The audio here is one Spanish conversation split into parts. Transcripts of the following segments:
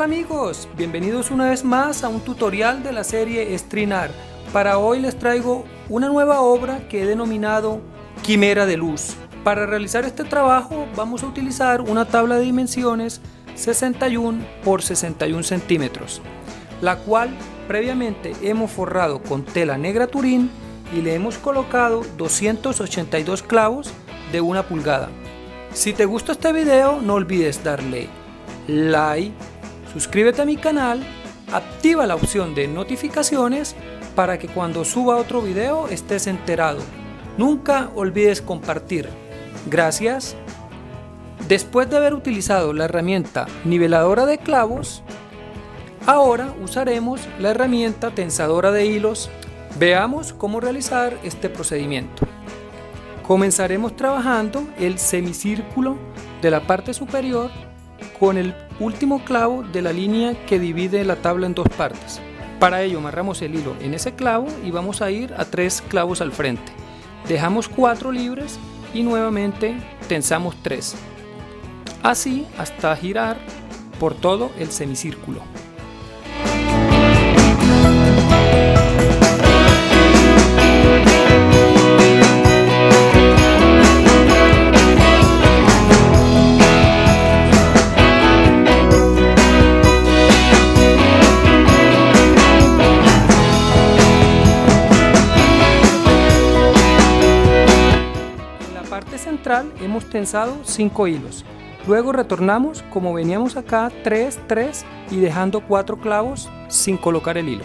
tal amigos? Bienvenidos una vez más a un tutorial de la serie Strinar. Para hoy les traigo una nueva obra que he denominado Quimera de Luz. Para realizar este trabajo vamos a utilizar una tabla de dimensiones 61 por 61 centímetros, la cual previamente hemos forrado con tela negra Turín y le hemos colocado 282 clavos de 1 pulgada. Si te gusta este video, no olvides darle like, suscríbete a mi canal, activa la opción de notificaciones para que cuando suba otro video estés enterado. Nunca olvides compartir. Gracias. Después de haber utilizado la herramienta niveladora de clavos, ahora usaremos la herramienta tensadora de hilos. Veamos cómo realizar este procedimiento. Comenzaremos trabajando el semicírculo de la parte superior con el último clavo de la línea que divide la tabla en dos partes. Para ello amarramos el hilo en ese clavo y vamos a ir a 3 clavos al frente. Dejamos 4 libres y nuevamente tensamos 3. Así hasta girar por todo el semicírculo. Central hemos tensado 5 hilos, luego retornamos como veníamos acá 3 y dejando 4 clavos sin colocar el hilo.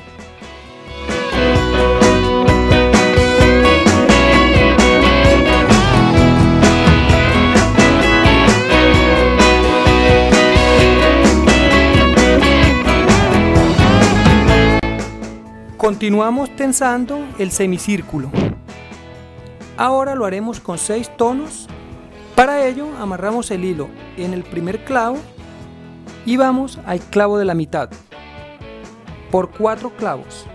Continuamos tensando el semicírculo. Ahora lo haremos con 6 tonos. Para ello amarramos el hilo en el primer clavo y vamos al clavo de la mitad por 4 clavos.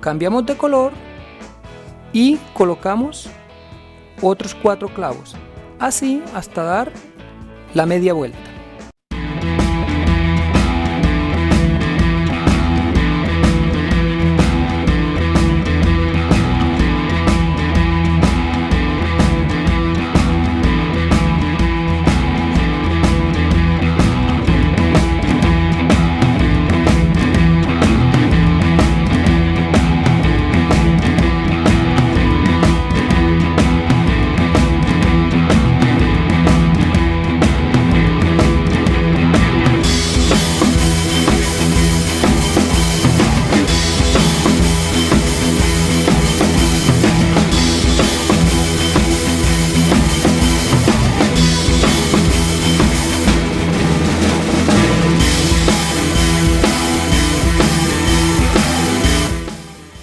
Cambiamos de color y colocamos otros 4 clavos, así hasta dar la media vuelta.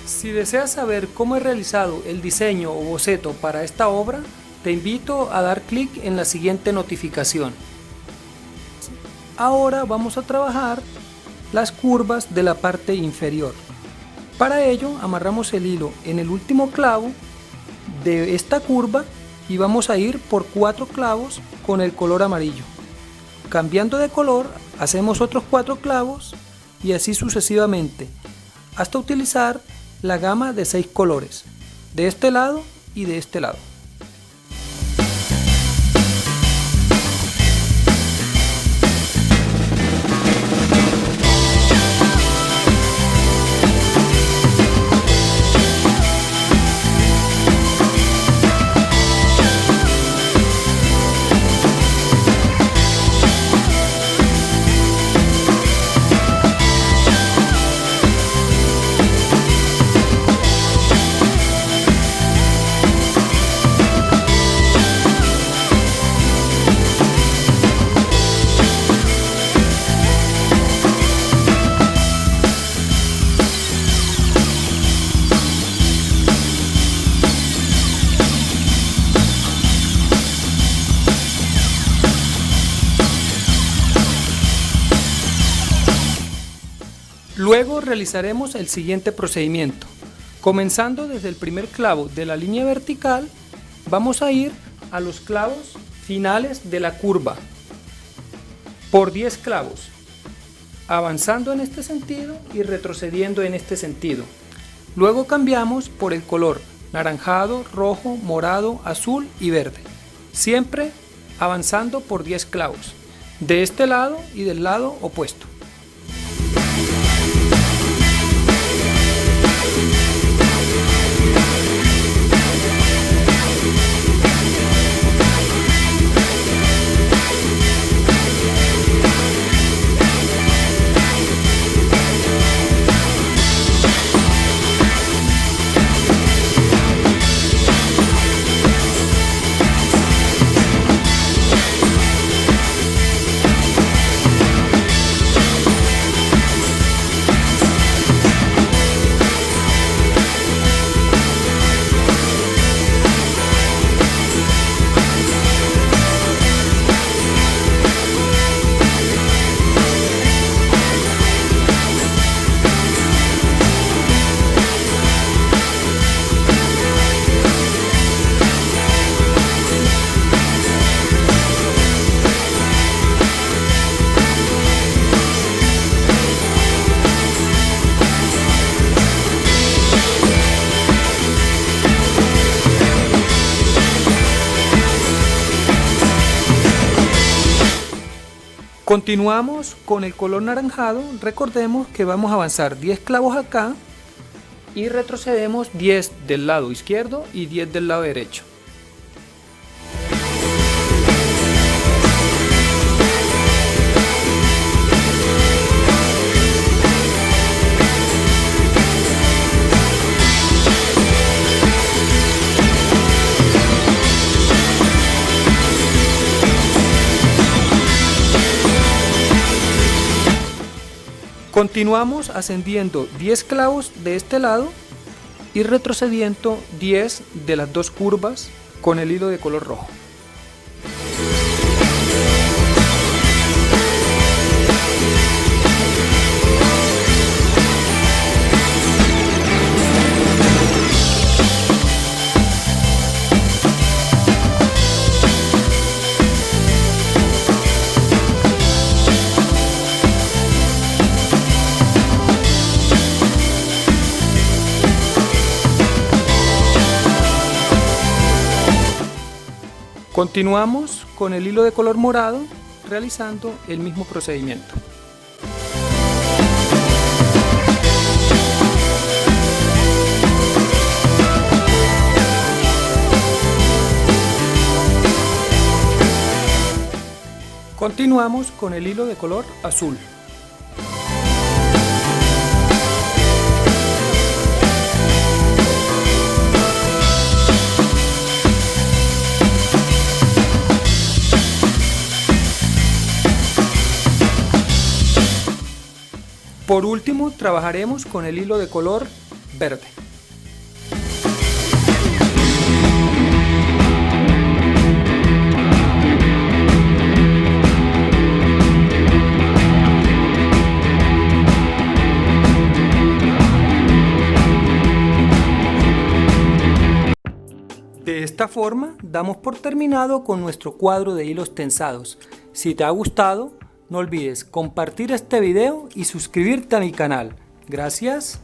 Si deseas saber cómo he realizado el diseño o boceto para esta obra, te invito a dar clic en la siguiente notificación. Ahora vamos a trabajar las curvas de la parte inferior. Para ello amarramos el hilo en el último clavo de esta curva y vamos a ir por 4 clavos con el color amarillo. Cambiando de color hacemos otros 4 clavos y así sucesivamente hasta utilizar la gama de 6 colores, de este lado y de este lado. Luego realizaremos el siguiente procedimiento. Comenzando desde el primer clavo de la línea vertical, vamos a ir a los clavos finales de la curva por 10 clavos. avanzando en este sentido y retrocediendo en este sentido. Luego cambiamos por el color naranjado, rojo, morado, azul y verde, siempre avanzando por 10 clavos, de este lado y del lado opuesto. Continuamos con el color naranjado. Recordemos que vamos a avanzar 10 clavos acá y retrocedemos 10 del lado izquierdo y 10 del lado derecho. Continuamos ascendiendo 10 clavos de este lado y retrocediendo 10 de las dos curvas con el hilo de color rojo. Continuamos con el hilo de color morado realizando el mismo procedimiento. Continuamos con el hilo de color azul. Por último, trabajaremos con el hilo de color verde. De esta forma, damos por terminado con nuestro cuadro de hilos tensados. Si te ha gustado, no olvides compartir este video y suscribirte a mi canal. Gracias.